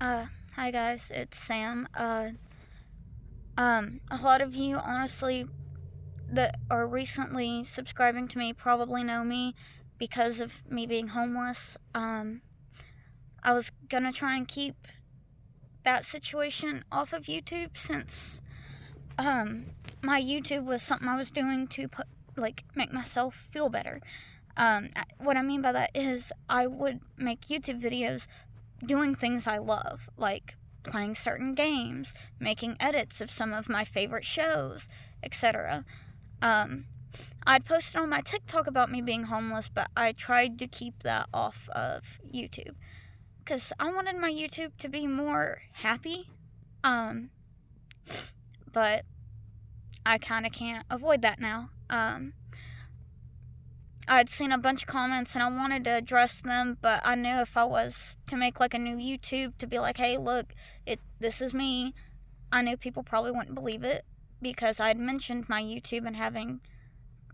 Uh, Hi guys, it's Sam. A lot of you, honestly, that are recently subscribing to me probably know me because of me being homeless. I was gonna try and keep that situation off of YouTube since, my YouTube was something I was doing to make myself feel better. What I mean by that is I would make YouTube videos doing things I love, like playing certain games, making edits of some of my favorite shows, etc. Um, I'd posted on my TikTok about me being homeless, but I tried to keep that off of YouTube because I wanted my YouTube to be more happy. Um, but I kind of can't avoid that now. I'd seen a bunch of comments and I wanted to address them, but I knew if I was to make like a new YouTube to be like, hey, look, this is me, I knew people probably wouldn't believe it because I'd mentioned my YouTube and having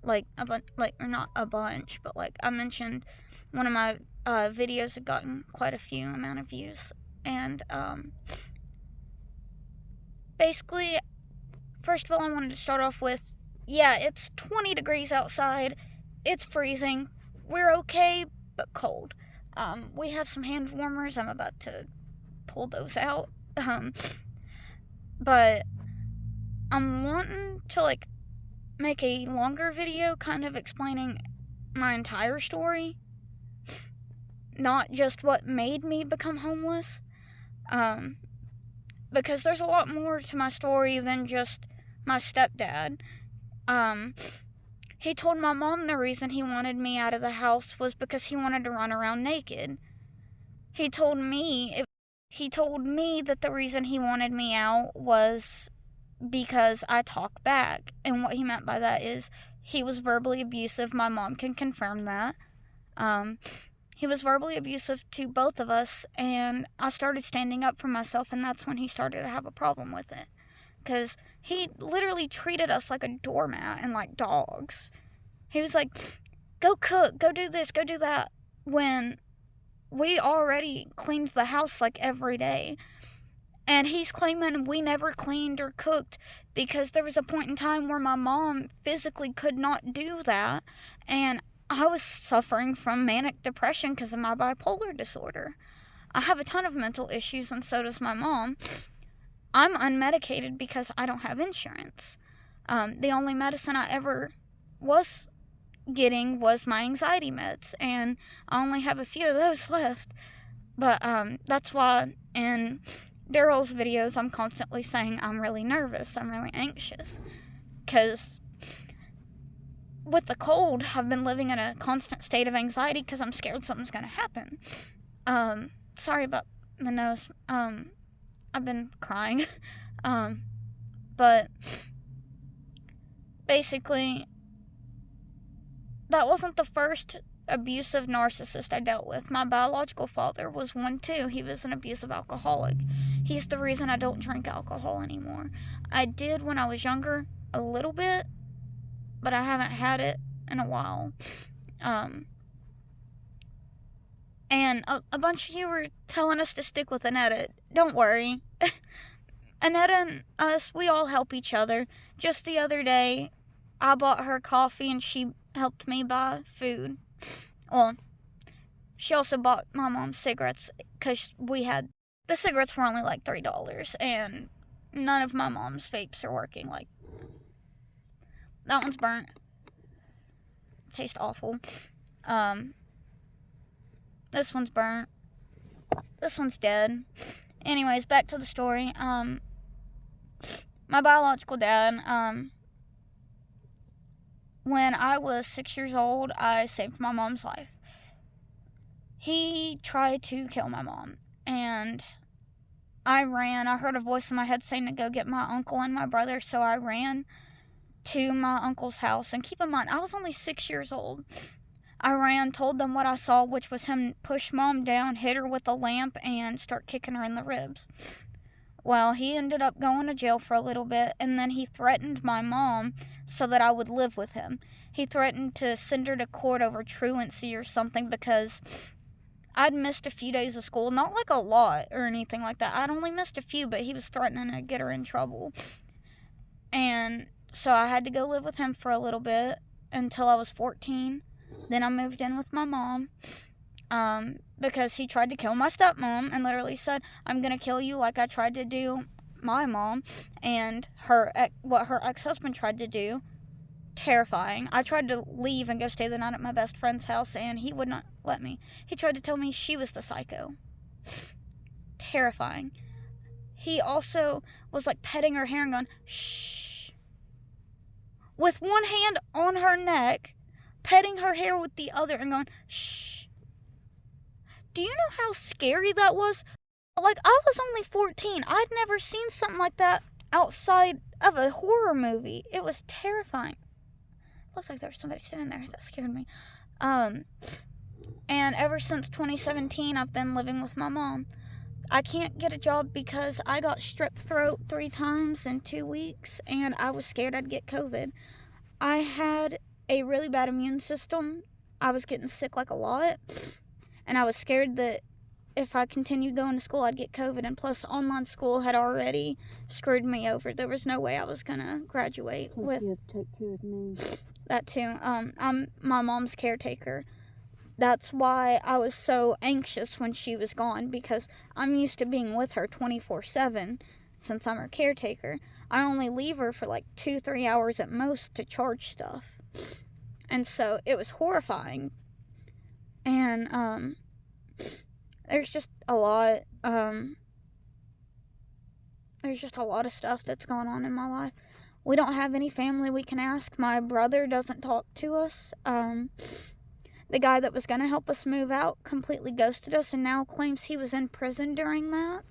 like or not a bunch, but like I mentioned one of my videos had gotten quite a few amount of views. And basically, first of all, I wanted to start off with, yeah, it's 20 degrees outside. It's freezing. We're okay, but cold. We have some hand warmers. I'm about to pull those out. But I'm wanting to make a longer video kind of explaining my entire story, not just what made me become homeless. Because there's a lot more to my story than just my stepdad. He told my mom the reason he wanted me out of the house was because he wanted to run around naked. He told me that the reason he wanted me out was because I talk back. And what he meant by that is he was verbally abusive. My mom can confirm that. He was verbally abusive to both of us, and I started standing up for myself, and that's when he started to have a problem with it. Because he literally treated us like a doormat and like dogs. He was like, go cook, go do this, go do that, when we already cleaned the house like every day. And he's claiming we never cleaned or cooked because there was a point in time where my mom physically could not do that. And I was suffering from manic depression because of my bipolar disorder. I have a ton of mental issues, and so does my mom. I'm unmedicated because I don't have insurance. The only medicine I ever was getting was my anxiety meds, and I only have a few of those left. But that's why in Darrell's videos I'm constantly saying I'm really nervous, I'm really anxious, because with the cold I've been living in a constant state of anxiety because I'm scared something's gonna happen. Sorry about the nose. I've been crying. But basically, that wasn't the first abusive narcissist I dealt with. My biological father was one too. He was an abusive alcoholic. He's the reason I don't drink alcohol anymore. I did when I was younger, a little bit, but I haven't had it in a while. And a bunch of you were telling us to stick with Annetta. Don't worry. Annetta and us, we all help each other. Just the other day, I bought her coffee and she helped me buy food. Well, she also bought my mom cigarettes because the cigarettes were only like $3, and none of my mom's vapes are working. Like, that one's burnt. Tastes awful. This one's burnt. This one's dead. Anyways, back to the story. My biological dad, when I was 6 years old, I saved my mom's life. He tried to kill my mom, and I ran. I heard a voice in my head saying to go get my uncle and my brother, so I ran to my uncle's house. And keep in mind, I was only 6 years old. I ran, told them what I saw, which was him push mom down, hit her with a lamp, and start kicking her in the ribs. Well, he ended up going to jail for a little bit, and then he threatened my mom so that I would live with him. He threatened to send her to court over truancy or something because I'd missed a few days of school, not like a lot or anything like that. I'd only missed a few, but he was threatening to get her in trouble. And so I had to go live with him for a little bit until I was 14. Then I moved in with my mom because he tried to kill my stepmom and literally said, I'm going to kill you like I tried to do my mom and what her ex-husband tried to do. Terrifying. I tried to leave and go stay the night at my best friend's house, and he would not let me. He tried to tell me she was the psycho. Terrifying. He also was like petting her hair and going, shh, with one hand on her neck, petting her hair with the other and going, shh. Do you know how scary that was? Like, I was only 14. I'd never seen something like that outside of a horror movie. It was terrifying. Looks like there was somebody sitting there. That scared me. And ever since 2017, I've been living with my mom. I can't get a job because I got strep throat 3 times in 2 weeks, and I was scared I'd get COVID. I had a really bad immune system. I was getting sick like a lot, and I was scared that if I continued going to school, I'd get COVID, and plus online school had already screwed me over. There was no way I was gonna graduate with. You have to take care of me. That too. I'm my mom's caretaker. That's why I was so anxious when she was gone, because I'm used to being with her 24/7 since I'm her caretaker. I only leave her for like 2-3 hours at most to charge stuff. And so it was horrifying. And there's just a lot of stuff that's going on in my life. We don't have any family we can ask. My brother doesn't talk to us. The guy that was going to help us move out completely ghosted us and now claims he was in prison during that.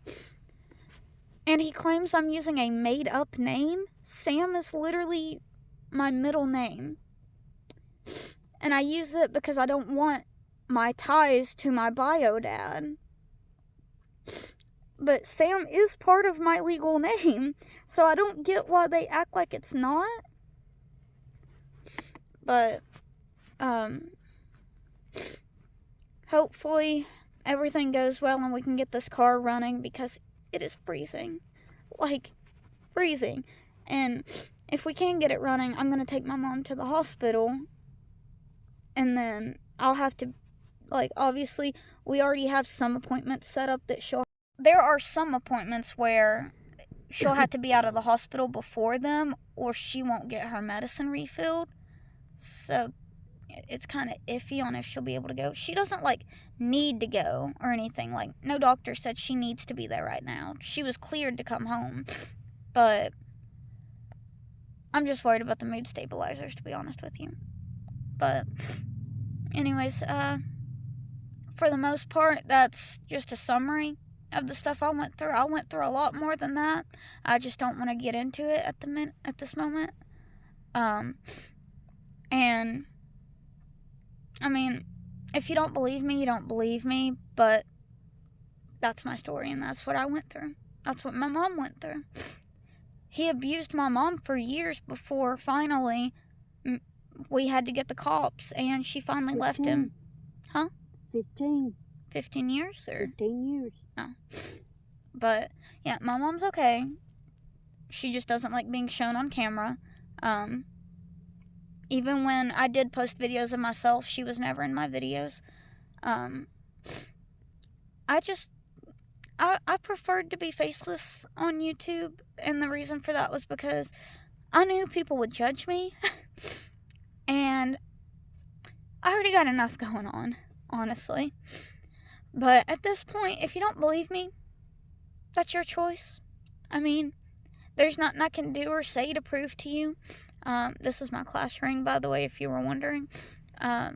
And he claims I'm using a made-up name. Sam is literally my middle name. And I use it because I don't want my ties to my bio dad. But Sam is part of my legal name, so I don't get why they act like it's not. But, hopefully everything goes well and we can get this car running, because it is freezing. Like, freezing. And if we can get it running, I'm going to take my mom to the hospital. And then I'll have to, like, obviously, we already have some appointments set up that there are some appointments where she'll have to be out of the hospital before them, or she won't get her medicine refilled. So it's kind of iffy on if she'll be able to go. She doesn't, like, need to go or anything. Like, no doctor said she needs to be there right now. She was cleared to come home. But I'm just worried about the mood stabilizers, to be honest with you. But anyways, for the most part, that's just a summary of the stuff I went through. I went through a lot more than that. I just don't want to get into it at this moment. And I mean, if you don't believe me, you don't believe me, but that's my story, and that's what I went through. That's what my mom went through. He abused my mom for years before finally we had to get the cops, and she finally 15. left him. Huh? 15. 15 years? Or 15 years. No. But, yeah, my mom's okay. She just doesn't like being shown on camera. Even when I did post videos of myself, she was never in my videos. I preferred to be faceless on YouTube, and the reason for that was because I knew people would judge me, and I already got enough going on, honestly. But at this point, if you don't believe me, that's your choice. I mean, there's nothing I can do or say to prove to you. This is my class ring, by the way, if you were wondering. I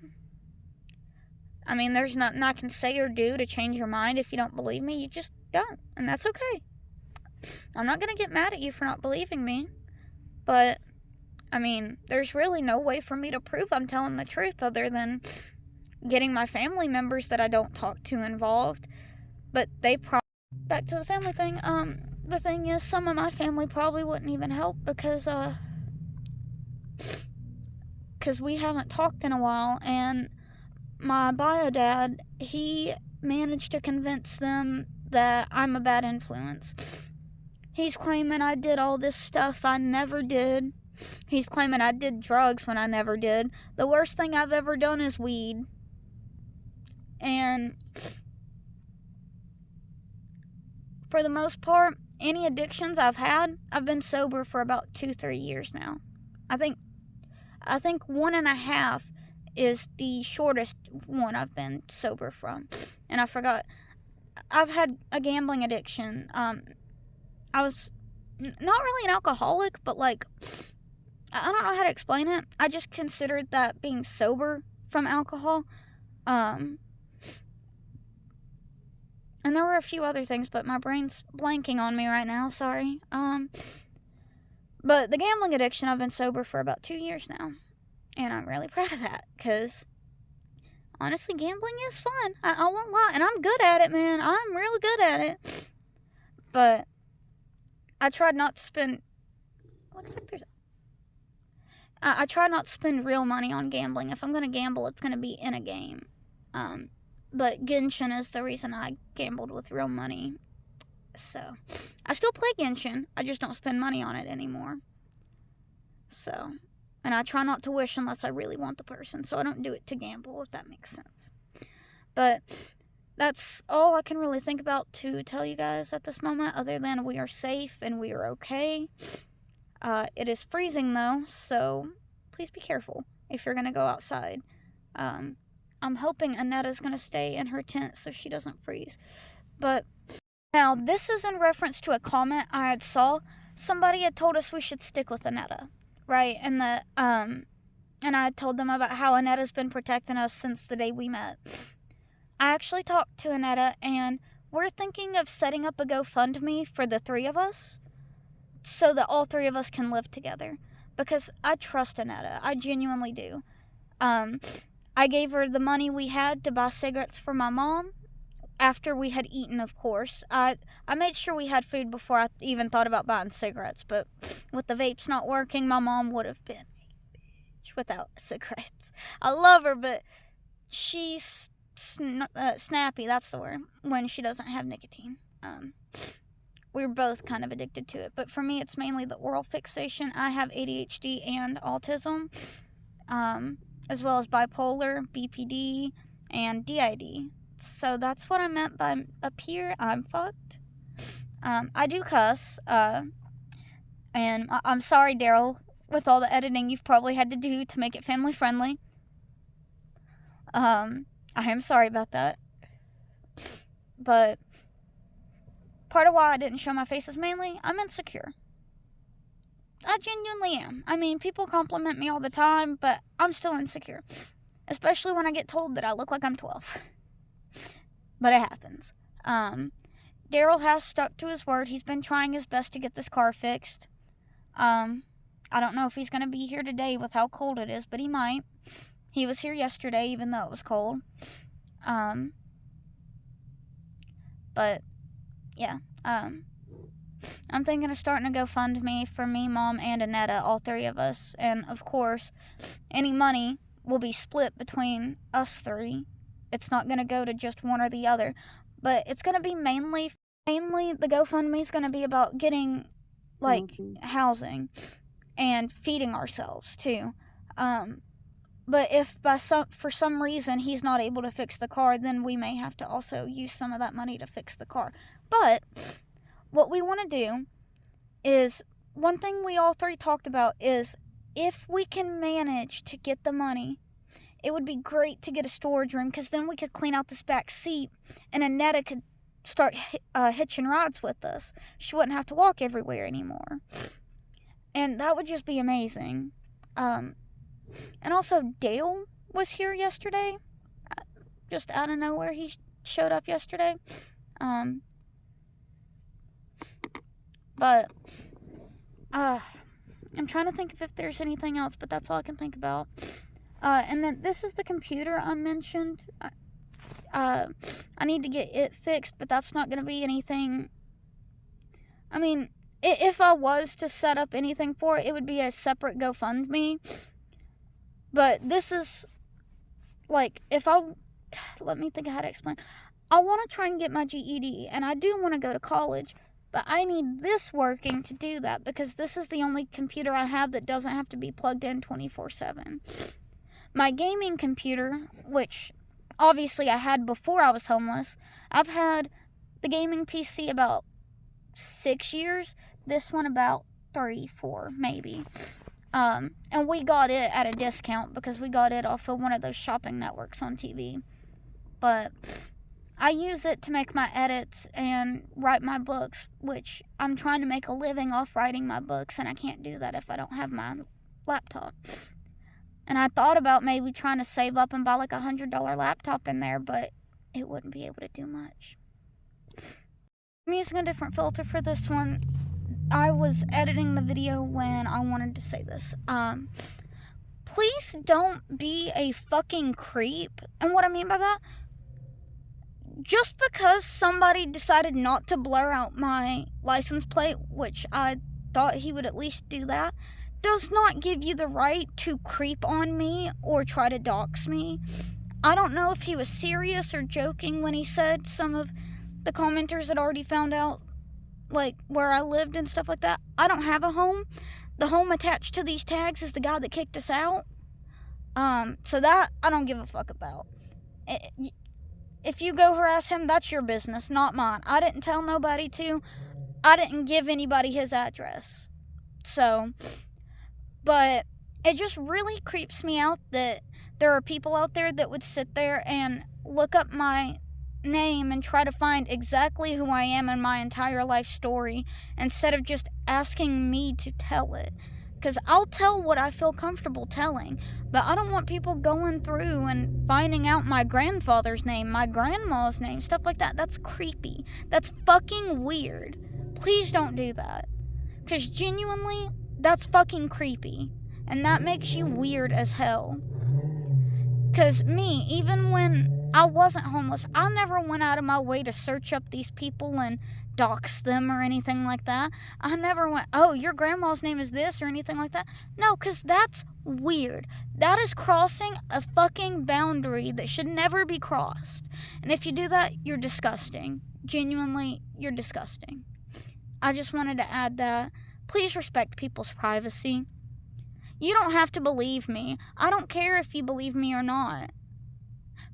mean, there's nothing I can say or do to change your mind. If you don't believe me, you just don't, and that's okay. I'm not going to get mad at you for not believing me, but, I mean, there's really no way for me to prove I'm telling the truth other than getting my family members that I don't talk to involved. But they back to the family thing, the thing is, some of my family probably wouldn't even help because we haven't talked in a while, and my bio dad, he managed to convince them that I'm a bad influence. He's claiming I did all this stuff I never did. He's claiming I did drugs when I never did. The worst thing I've ever done is weed. And for the most part, any addictions I've had, I've been sober for about 2-3 years now. I think 1.5 is the shortest one I've been sober from. And I forgot, I've had a gambling addiction. I was not really an alcoholic, but like, I don't know how to explain it. I just considered that being sober from alcohol. And there were a few other things, but my brain's blanking on me right now, sorry. But the gambling addiction, I've been sober for about 2 years now. And I'm really proud of that, because honestly, gambling is fun. I won't lie. And I'm good at it, man. I'm really good at it. But I tried not to spend... Looks like there's... I try not to spend real money on gambling. If I'm going to gamble, it's going to be in a game. But Genshin is the reason I gambled with real money. So, I still play Genshin. I just don't spend money on it anymore. So, and I try not to wish unless I really want the person. So I don't do it to gamble, if that makes sense. But that's all I can really think about to tell you guys at this moment, other than we are safe and we are okay. It is freezing though, so please be careful if you're going to go outside. I'm hoping Annetta's going to stay in her tent so she doesn't freeze. But now, this is in reference to a comment I had saw. Somebody had told us we should stick with Annetta, right? And and I had told them about how Annetta's been protecting us since the day we met. I actually talked to Annetta, and we're thinking of setting up a GoFundMe for the 3 of us, so that all 3 of us can live together. Because I trust Annetta. I genuinely do. I gave her the money we had to buy cigarettes for my mom. After we had eaten, of course. I made sure we had food before I even thought about buying cigarettes. But with the vapes not working, my mom would have been a bitch without cigarettes. I love her, but she's snappy, that's the word, when she doesn't have nicotine. We're both kind of addicted to it. But for me, it's mainly the oral fixation. I have ADHD and autism. As well as bipolar, BPD, and DID. So that's what I meant by up here, I'm fucked. I do cuss, and I'm sorry, Darrell, with all the editing you've probably had to do to make it family friendly. I am sorry about that. But part of why I didn't show my face is mainly I'm insecure. I genuinely am. I mean, people compliment me all the time, but I'm still insecure. Especially when I get told that I look like I'm 12. But it happens. Darrell has stuck to his word. He's been trying his best to get this car fixed. I don't know if he's going to be here today with how cold it is, but he might. He was here yesterday, even though it was cold. But, yeah. I'm thinking of starting a GoFundMe for me, Mom, and Annetta, all 3 of us. And, of course, any money will be split between us 3. It's not going to go to just one or the other. But it's going to be mainly the GoFundMe is going to be about getting, like, housing and feeding ourselves, too. But if for some reason he's not able to fix the car, then we may have to also use some of that money to fix the car. But what we want to do is, one thing we all 3 talked about is, if we can manage to get the money, it would be great to get a storage room, because then we could clean out this back seat, and Annetta could start hitching rides with us. She wouldn't have to walk everywhere anymore. And that would just be amazing. And also, Dale was here yesterday. Just out of nowhere, he showed up yesterday. But, I'm trying to think if there's anything else, but that's all I can think about. And then this is the computer I mentioned. I need to get it fixed, but that's not going to be anything. I mean, if I was to set up anything for it, it would be a separate GoFundMe. But this is, like, let me think of how to explain. I want to try and get my GED, and I do want to go to college, but I need this working to do that because this is the only computer I have that doesn't have to be plugged in 24/7. My gaming computer, which obviously I had before I was homeless, I've had the gaming PC about 6 years, this one about 3, 4, maybe. And we got it at a discount because we got it off of one of those shopping networks on TV. But I use it to make my edits and write my books, which I'm trying to make a living off writing my books, and I can't do that if I don't have my laptop. And I thought about maybe trying to save up and buy like $100 laptop in there, but it wouldn't be able to do much. I'm using a different filter for this one. I was editing the video when I wanted to say this. Please don't be a fucking creep. And what I mean by that, just because somebody decided not to blur out my license plate, which I thought he would at least do that, does not give you the right to creep on me or try to dox me. I don't know if he was serious or joking when he said some of the commenters had already found out, like, where I lived and stuff like that. I don't have a home. The home attached to these tags is the guy that kicked us out. So that I don't give a fuck about. If you go harass him, that's your business, not mine. I didn't tell nobody to. I didn't give anybody his address. So, but it just really creeps me out that there are people out there that would sit there and look up my name and try to find exactly who I am in my entire life story instead of just asking me to tell it. Because I'll tell what I feel comfortable telling, but I don't want people going through and finding out my grandfather's name, my grandma's name, stuff like that. That's creepy. That's fucking weird. Please don't do that. Because genuinely, that's fucking creepy. And that makes you weird as hell. Because me, even when I wasn't homeless, I never went out of my way to search up these people and dox them or anything like that. I never went, oh, your grandma's name is this or anything like that. No, because that's weird. That is crossing a fucking boundary that should never be crossed. And if you do that, you're disgusting. Genuinely, you're disgusting. I just wanted to add that. Please respect people's privacy. You don't have to believe me. I don't care if you believe me or not.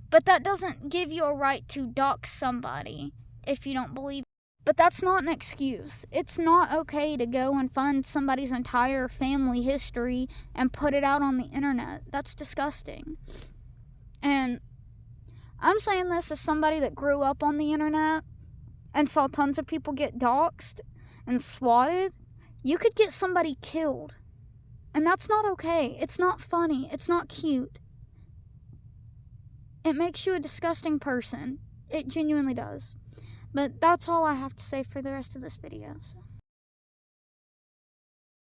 But that doesn't give you a right to dox somebody if you don't believe. But that's not an excuse. It's not okay to go and find somebody's entire family history and put it out on the internet. That's disgusting. And I'm saying this as somebody that grew up on the internet and saw tons of people get doxed and swatted. You could get somebody killed. And that's not okay. It's not funny. It's not cute. It makes you a disgusting person. It genuinely does. But that's all I have to say for the rest of this video. So.